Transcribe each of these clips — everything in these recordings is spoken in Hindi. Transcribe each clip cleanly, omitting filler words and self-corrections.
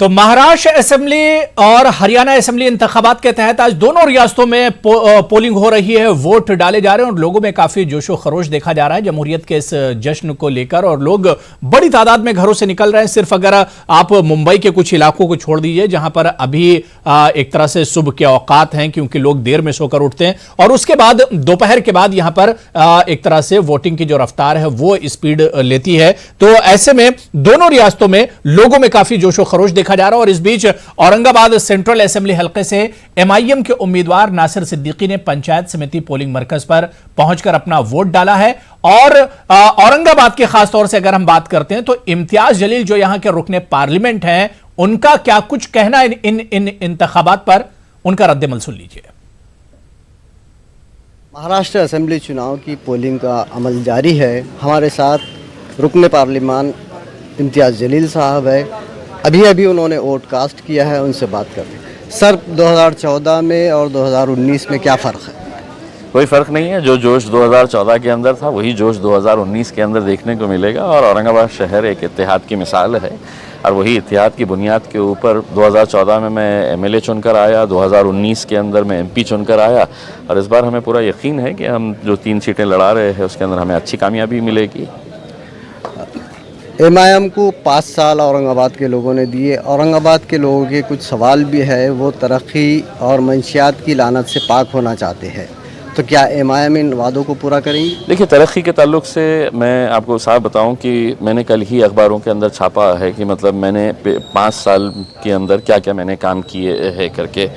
तो महाराष्ट्र असेंबली और हरियाणा असेंबली इंतखाबात के तहत आज दोनों रियासतों में पोलिंग हो रही है, वोट डाले जा रहे हैं और लोगों में काफी जोशो खरोश देखा जा रहा है जमहूरियत के इस जश्न को लेकर। और लोग बड़ी तादाद में घरों से निकल रहे हैं। सिर्फ अगर आप मुंबई के कुछ इलाकों को छोड़ दीजिए जहां पर अभी एक तरह से सुबह के औकात हैं, क्योंकि लोग देर में सोकर उठते हैं, और उसके बाद दोपहर के बाद यहां पर एक तरह से वोटिंग की जो रफ्तार है वो स्पीड लेती है। तो ऐसे में दोनों रियासतों में लोगों में काफी जोशो खरोश देखा जा रहा है। और इस बीच औरंगाबाद सेंट्रल असेंबली हलके से एमआईएम के उम्मीदवार नासिर सिद्दीकी ने पंचायत समिति पोलिंग मरकज पर पहुंचकर अपना वोट डाला है। और औरंगाबाद के खासतौर से अगर हम बात करते हैं तो इम्तियाज जलील जो यहां के रुकने पार्लियामेंट हैं, उनका क्या कुछ कहना है इन इंतखाबात पर, उनका रद्देमल सुन लीजिए। महाराष्ट्र असेंबली चुनाव की पोलिंग का अमल जारी है। हमारे साथ रुकने पार्लियामान इम्तियाज जलील साहब है। अभी उन्होंने वोट कास्ट किया है, उनसे बात कर रहे हैं। सर, 2014 में और 2019 में क्या फ़र्क है? कोई फ़र्क नहीं है। जो जोश 2014 के अंदर था वही जोश 2019 के अंदर देखने को मिलेगा। और औरंगाबाद शहर एक इत्तेहाद की मिसाल है और वही इत्तेहाद की बुनियाद के ऊपर 2014 में मैं एमएलए चुनकर आया, 2019 के अंदर मैं एमपी चुनकर आया। और इस बार हमें पूरा यकीन है कि हम जो 3 सीटें लड़ा रहे हैं उसके अंदर हमें अच्छी कामयाबी मिलेगी। एमआईएम को 5 साल औरंगाबाद के लोगों ने दिए। औरंगाबाद के लोगों के कुछ सवाल भी है, वो तरक्की और मंशियात की लानत से पाक होना चाहते हैं। तो क्या एमआईएम इन वादों को पूरा करेंगी? देखिए, तरक्की के ताल्लुक से मैं आपको साफ बताऊं कि मैंने कल ही अखबारों के अंदर छापा है कि मतलब मैंने 5 साल के अंदर क्या क्या मैंने काम किए हैं करके।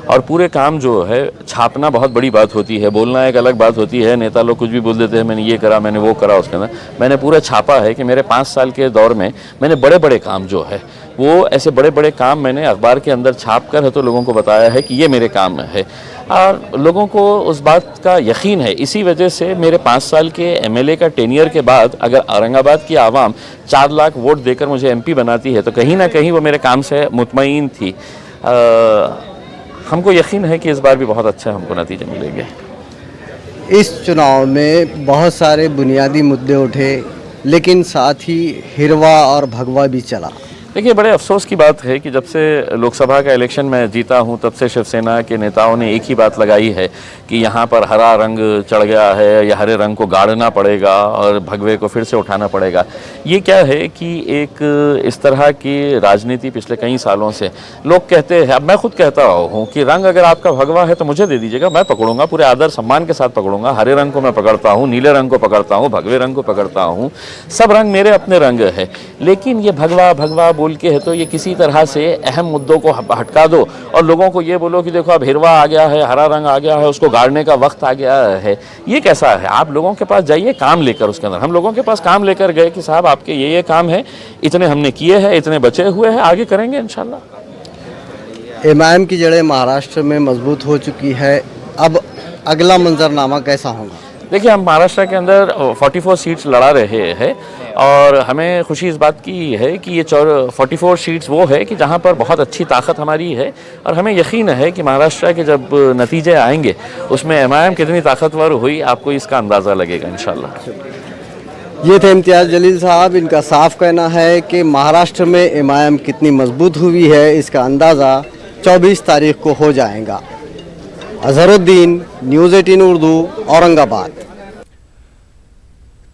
और पूरे काम जो है छापना बहुत बड़ी बात होती है, बोलना एक अलग बात होती है। नेता लोग कुछ भी बोल देते हैं, मैंने ये करा, मैंने वो करा। उसके अंदर मैंने पूरा छापा है कि मेरे 5 साल के दौर में मैंने बड़े बड़े काम जो है वो ऐसे बड़े बड़े काम मैंने अखबार के अंदर छाप कर है तो लोगों को बताया है कि ये मेरे काम है। और लोगों को उस बात का यकीन है। इसी वजह से मेरे 5 साल के एमएलए का टेनियर के बाद अगर औरंगाबाद की आवाम 4 लाख वोट देकर मुझे एमपी बनाती है तो कहीं ना कहीं वो मेरे काम से मुतमईन थी। हमको यकीन है कि इस बार भी बहुत अच्छा हमको नतीजे मिलेंगे। इस चुनाव में बहुत सारे बुनियादी मुद्दे उठे, लेकिन साथ ही हिरवा और भगवा भी चला। देखिए, बड़े अफसोस की बात है कि जब से लोकसभा का इलेक्शन मैं जीता हूं तब से शिवसेना के नेताओं ने एक ही बात लगाई है कि यहां पर हरा रंग चढ़ गया है या हरे रंग को गाड़ना पड़ेगा और भगवे को फिर से उठाना पड़ेगा। ये क्या है कि एक इस तरह की राजनीति पिछले कई सालों से लोग कहते हैं। अब मैं खुद कहता हूँ कि रंग अगर आपका भगवा है तो मुझे दे दीजिएगा, मैं पकड़ूंगा, पूरे आदर सम्मान के साथ पकड़ूंगा। हरे रंग को मैं पकड़ता हूँ, नीले रंग को पकड़ता हूँ, भगवे रंग को पकड़ता हूँ। सब रंग मेरे अपने रंग है। लेकिन ये भगवा भगवा बोल के है तो ये किसी तरह से अहम मुद्दों को हटका दो और लोगों को ये बोलो कि देखो अब हिरवा आ गया है, हरा रंग आ गया है, उसको गाड़ने का वक्त आ गया है। ये कैसा है? आप लोगों के पास जाइए काम लेकर। उसके अंदर हम लोगों के पास काम लेकर गए कि साहब आपके ये काम है, इतने हमने किए हैं, इतने बचे हुए हैं, आगे करेंगे इंशाल्लाह। एमआईएम की जड़ें महाराष्ट्र में मजबूत हो चुकी है, अब अगला मंजरनामा कैसा होगा? देखिए, हम महाराष्ट्र के अंदर 44 सीट्स लड़ा रहे हैं और हमें खुशी इस बात की है कि ये 44 सीट्स वो है कि जहाँ पर बहुत अच्छी ताकत हमारी है। और हमें यकीन है कि महाराष्ट्र के जब नतीजे आएंगे उसमें एमआईएम कितनी ताकतवर हुई आपको इसका अंदाज़ा लगेगा इंशाल्लाह। ये थे इम्तियाज जलील साहब। इनका साफ कहना है कि महाराष्ट्र में एमआईएम कितनी मजबूत हुई है इसका अंदाज़ा 24 तारीख को हो जाएगा। अजहरुद्दीन, न्यूज़ 18 उर्दू, औरंगाबाद।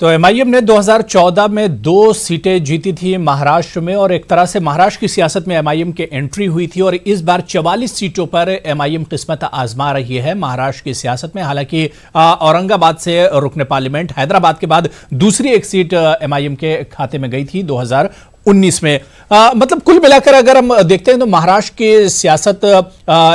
तो एमआईएम ने 2014 में 2 सीटें जीती थी महाराष्ट्र में और एक तरह से महाराष्ट्र की सियासत में एमआईएम की एंट्री हुई थी। और इस बार 44 सीटों पर एमआईएम किस्मत आजमा रही है महाराष्ट्र की सियासत में। हालांकि औरंगाबाद से रुकने पार्लियामेंट, हैदराबाद के बाद दूसरी एक सीट एमआईएम के खाते में गई थी 2019 में। मतलब कुल मिलाकर अगर हम देखते हैं तो महाराष्ट्र की सियासत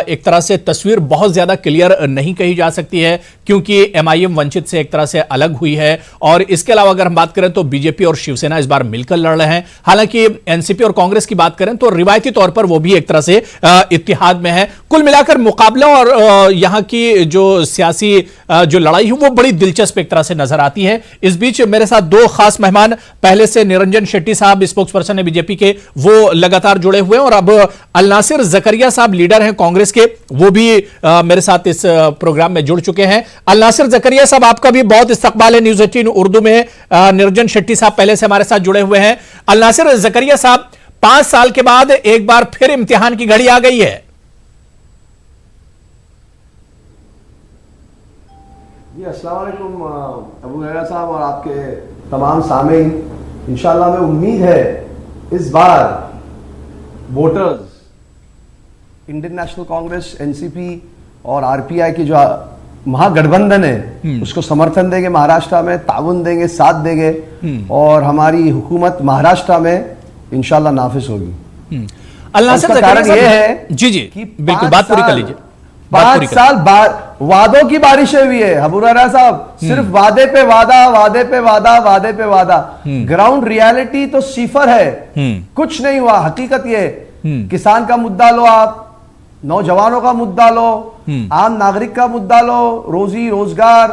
एक तरह से तस्वीर बहुत ज्यादा क्लियर नहीं कही जा सकती है, क्योंकि एमआईएम वंचित से एक तरह से अलग हुई है। और इसके अलावा अगर हम बात करें तो बीजेपी और शिवसेना इस बार मिलकर लड़ रहे हैं। हालांकि एनसीपी और कांग्रेस की बात करें तो रिवायती तौर पर वो भी एक तरह से इत्तेहाद में है। कुल मिलाकर मुकाबला और यहाँ की जो सियासी जो लड़ाई है वो बड़ी दिलचस्प एक तरह से नजर आती है। इस बीच मेरे साथ 2 खास मेहमान, पहले से निरंजन शेट्टी साहब स्पोक्स पर्सन है बीजेपी के, वो लगातार जुड़े हुए हैं। और अब अलनासिर जकरिया साहब लीडर हैं कांग्रेस के, वो भी मेरे साथ इस प्रोग्राम में जुड़ चुके हैं। अलनासिर जकरिया साहब, आपका भी बहुत इस्तकबाल है न्यूज़ 18 उर्दू में। निरंजन शेट्टी साहब पहले से हमारे साथ जुड़े हुए हैं। अलनासिर जकरिया साहब, 5 साल के बाद एक बार फिर इम्तिहान की घड़ी आ गई है। जी अस्सलाम वालेकुम अबू हैदर साहब और आपके तमाम सामीन। इंशाल्लाह में उम्मीद है इस बार voters Indian National Congress, NCP और आरपीआई की जो महागठबंधन है उसको समर्थन देंगे, महाराष्ट्र में ताउन देंगे, साथ देंगे और हमारी हुकूमत महाराष्ट्र में इंशाल्लाह नाफिज होगी। अल्लाह कारण ये है जी कि बिल्कुल बात पूरी कर लीजिए। 5 साल वादों की बारिशें हुई है हबूरारा साहब, सिर्फ वादे पे वादा, वादे पे वादा, वादे पे वादा। ग्राउंड रियलिटी तो सिफर है, कुछ नहीं हुआ। हकीकत ये किसान का मुद्दा लो, आप नौजवानों का मुद्दा लो, आम नागरिक का मुद्दा लो, रोजी रोजगार,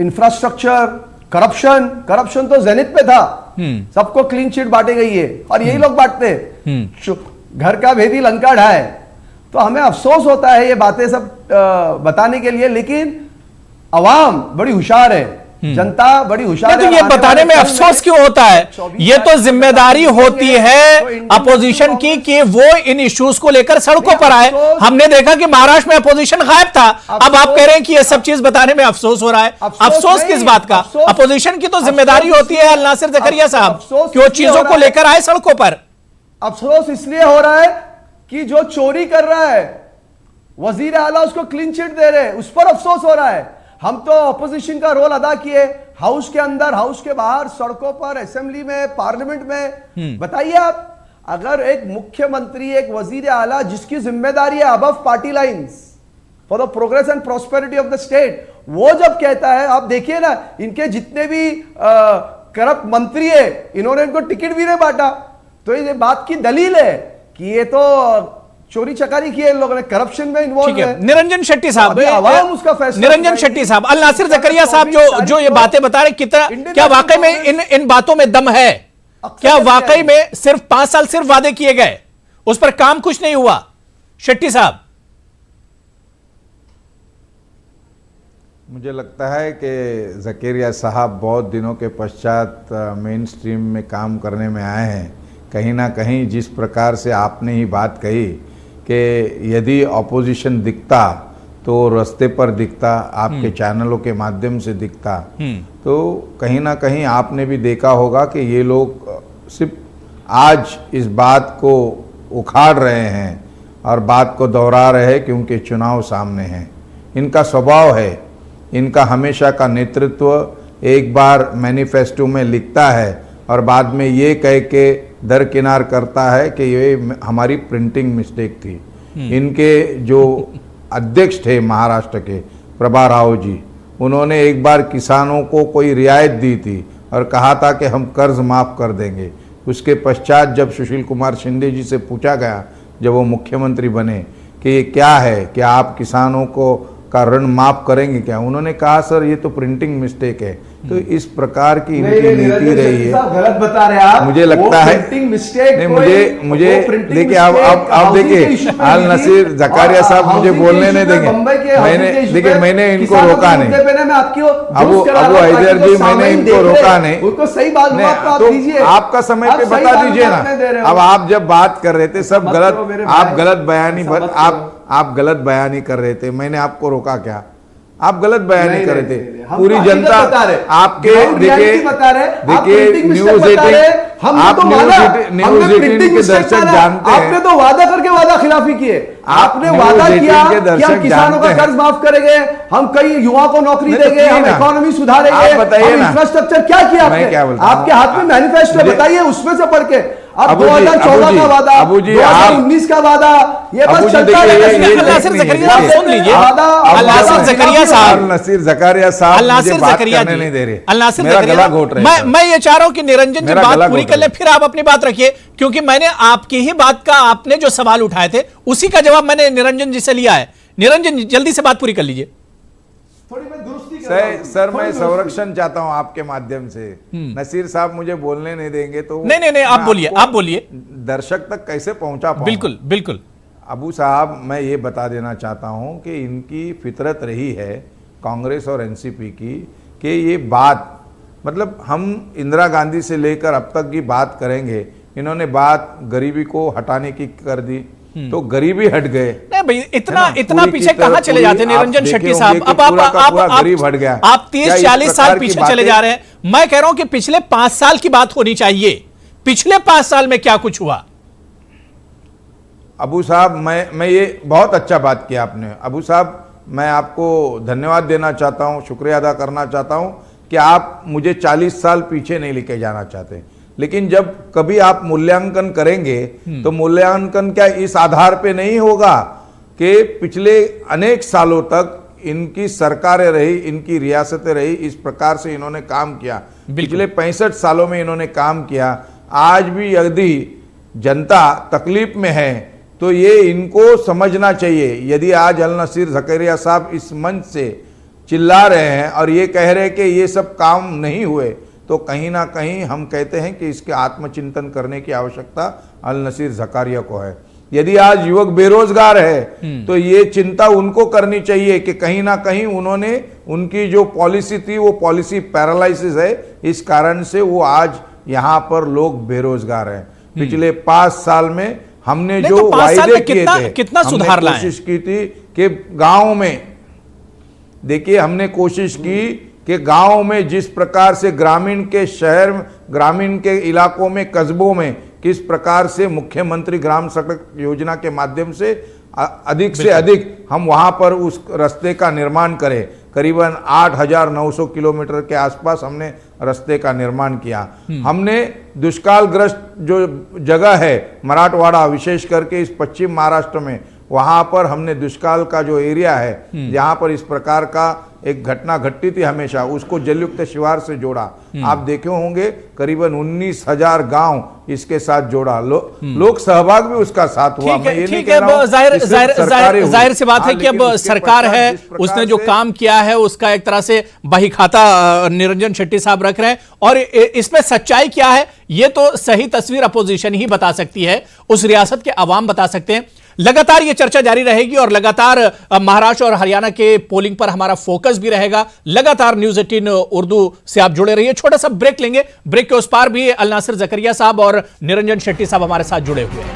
इंफ्रास्ट्रक्चर, करप्शन तो जेनिथ पे था। सबको क्लीन चिट बांटी गई है और यही लोग बांटते हैं। घर का भेदी लंका ढाए। तो हमें अफसोस होता है ये बातें सब बताने के लिए, लेकिन अवाम बड़ी होशियार है, जनता बड़ी होशियार है। तो ये बताने में अफसोस क्यों होता है? ये तो जिम्मेदारी होती है अपोजिशन की कि वो इन इश्यूज को लेकर सड़कों पर आए। हमने देखा कि महाराष्ट्र में अपोजिशन गायब था। अब आप कह रहे हैं कि ये सब चीज बताने में अफसोस हो रहा है। अफसोस किस बात का? अपोजिशन की तो जिम्मेदारी होती है अल नासिर जकरिया साहब कि वो चीजों को लेकर आए सड़कों पर। अफसोस इसलिए हो रहा है कि जो चोरी कर रहा है वजीर आला उसको क्लीन चिट दे रहे हैं, उस पर अफसोस हो रहा है। हम तो ऑपोजिशन का रोल अदा किए, हाउस के अंदर, हाउस के बाहर, सड़कों पर, असेंबली में, पार्लियामेंट में। बताइए आप, अगर एक मुख्यमंत्री, एक वजीर आला जिसकी जिम्मेदारी है above party lines for the progress and prosperity of the state, वो जब कहता है, आप देखिए ना इनके जितने भी करप्ट मंत्री है, इन्होंने इनको टिकट भी नहीं बांटा। तो ये बात की दलील है कि ये तो चोरी चकारी की है, इन लोगों ने करप्शन में इन्वॉल्व है। निरंजन शेट्टी साहब, उसका फैसला, निरंजन शेट्टी साहब, अल नासिर जकरिया साहब जो ये बातें बता रहे, कितना क्या वाकई में इन बातों में दम है? क्या वाकई में सिर्फ 5 साल सिर्फ वादे किए गए, उस पर काम कुछ नहीं हुआ? शेट्टी साहब, मुझे लगता है कि जकरिया साहब बहुत दिनों के पश्चात मेन स्ट्रीम में काम करने में आए हैं। कहीं ना कहीं जिस प्रकार से आपने ही बात कही कि यदि ऑपोजिशन दिखता तो रास्ते पर दिखता, आपके चैनलों के माध्यम से दिखता, तो कहीं ना कहीं आपने भी देखा होगा कि ये लोग सिर्फ आज इस बात को उखाड़ रहे हैं और बात को दोहरा रहे हैं क्योंकि चुनाव सामने हैं। इनका स्वभाव है, इनका हमेशा का नेतृत्व एक बार मैनिफेस्टो में लिखता है और बाद में ये कह के दरकिनार करता है कि ये हमारी प्रिंटिंग मिस्टेक थी। इनके जो अध्यक्ष थे महाराष्ट्र के प्रभा राव जी, उन्होंने एक बार किसानों को कोई रियायत दी थी और कहा था कि हम कर्ज माफ़ कर देंगे। उसके पश्चात जब सुशील कुमार शिंदे जी से पूछा गया जब वो मुख्यमंत्री बने कि ये क्या है, क्या आप किसानों को का ऋण माफ करेंगे क्या, उन्होंने कहा सर ये तो प्रिंटिंग मिस्टेक है। तो इस प्रकार की इनकी नीति रही है। गलत बता रहे हैं आप, मुझे लगता है नहीं, मुझे देखिए आप देखिए अल नसीर जकारिया साहब मुझे बोलने नहीं देंगे। मैंने इनको रोका नहीं, अबू हैदर जी मैंने इनको रोका नहीं। उनको सही बात तो आपका समय पे बता दीजिए ना। अब आप जब बात कर रहे थे सब गलत, आप गलत बयानी, आप गलत बयानी कर रहे थे, मैंने आपको रोका क्या? आप गलत बयानी कर रहे थे। पूरी जनता आपके देखिए न्यूज़ 18, आप न्यूज़ 18 के दर्शक जानते हैं। आपने तो वादा करके वादा खिलाफी किए। आपने वादा किया कि हम किसानों का कर्ज माफ करेंगे, हम कई युवाओं को नौकरी देंगे, हम इकोनॉमी सुधारेंगे, हम इंफ्रास्ट्रक्चर। क्या किया आपके हाथ में मैनिफेस्टो, बताइए उसमें से पढ़ के। अब 2014 का वादा, 2019 का वादा, ये बस चलता है। अल नासिर जकरिया साहब सुन लीजिए, अल नासिर जकरिया साहब, नसीर जकरिया साहब अल नासिर जकरिया नहीं दे रहे, अल नासिर जकरिया, मैं ये चाह रहा हूं कि निरंजन जी बात पूरी कर ले, फिर आप अपनी बात रखिए, क्योंकि मैंने आपकी ही बात का, आपने जो सवाल उठाए थे उसी का जवाब मैंने निरंजन जी से लिया है। निरंजन जी जल्दी से बात पूरी कर लीजिए। सर मैं संरक्षण चाहता हूं आपके माध्यम से। नसीर साहब मुझे बोलने नहीं देंगे तो नहीं आप बोलिए, आप बोलिए। दर्शक तक कैसे पहुंचा पाऊं? बिल्कुल बिल्कुल। अबू साहब मैं ये बता देना चाहता हूं कि इनकी फितरत रही है कांग्रेस और एनसीपी की कि ये बात, मतलब हम इंदिरा गांधी से लेकर अब तक की बात करेंगे इन्होंने बात गरीबी को हटाने की कर दी, तो गरीबी हट गए। नहीं भाई, इतना है ना? इतना पूरी की पीछे तरह कहाँ चले जाते हैं पूरी आप निरंजन देखे शेट्टी होंगे साहब? कि अब पूरा का पूरा गरीब हट गया। आप क्या 30-40 इस साल प्रकार की पीछे चले बातें- जा रहे हैं। मैं कह रहा हूं कि पिछले 5 साल की बात होनी चाहिए। पिछले 5 साल में क्या कुछ हुआ? अबू साहब, मैं ये बहुत अच्छा बात किया आपने। अबू साहब, मैं आपको धन्यवाद देना चाहता हूँ, शुक्रिया अदा करना चाहता हूँ कि आप मुझे 40 साल पीछे नहीं लेके जाना चाहते। लेकिन जब कभी आप मूल्यांकन करेंगे तो मूल्यांकन क्या इस आधार पे नहीं होगा कि पिछले अनेक सालों तक इनकी सरकारें रही, इनकी रियासतें रही, इस प्रकार से इन्होंने काम किया। पिछले 65 सालों में इन्होंने काम किया। आज भी यदि जनता तकलीफ में है तो ये इनको समझना चाहिए। यदि आज अल नसीर ज़करिया साहब इस मंच से चिल्ला रहे हैं और ये कह रहे हैं कि ये सब काम नहीं हुए, तो कहीं ना कहीं हम कहते हैं कि इसके आत्मचिंतन करने की आवश्यकता अल नसीर ज़करिया को है। यदि आज युवक बेरोजगार है तो ये चिंता उनको करनी चाहिए कि कहीं ना कहीं उन्होंने उनकी जो पॉलिसी थी वो पॉलिसी पैरालाइसिस है, इस कारण से वो आज यहाँ पर लोग बेरोजगार हैं। पिछले 5 साल में हमने जो तो 5 साल वायदे में किए थे, कितना सुधार लाए? कोशिश की थी कि गांव में, देखिए हमने कोशिश की कि गांव में जिस प्रकार से ग्रामीण के शहर, ग्रामीण के इलाकों में, कस्बों में किस प्रकार से मुख्यमंत्री ग्राम सड़क योजना के माध्यम से अधिक से अधिक हम वहां पर उस रास्ते का निर्माण करें। करीबन 8,900 किलोमीटर के आसपास हमने रास्ते का निर्माण किया। हमने दुष्कालग्रस्त जो जगह है मराठवाड़ा, विशेष करके इस पश्चिम महाराष्ट्र में, वहां पर हमने दुष्काल का जो एरिया है जहां पर इस प्रकार का एक घटना घटती थी हमेशा, उसको जलयुक्त शिवार से जोड़ा। आप देखे होंगे करीबन 19,000 गांव इसके साथ जोड़ा। लोक सहभाग भी उसका साथ हुआ। मैं ये नहीं कह रहा हूं जाहिर सी बात है कि अब सरकार है, उसने जो काम किया है उसका एक तरह से बहीखाता निरंजन शेट्टी साहब रख रहे हैं। और इसमें सच्चाई क्या है ये तो सही तस्वीर अपोजिशन ही बता सकती है, उस रियासत के अवाम बता सकते हैं। लगातार ये चर्चा जारी रहेगी और लगातार महाराष्ट्र और हरियाणा के पोलिंग पर हमारा फोकस भी रहेगा। लगातार न्यूज़ 18 उर्दू से आप जुड़े रहिए। छोटा सा ब्रेक लेंगे, ब्रेक के उस पार भी अल नासिर ज़करिया साहब और निरंजन शेट्टी साहब हमारे साथ जुड़े हुए हैं।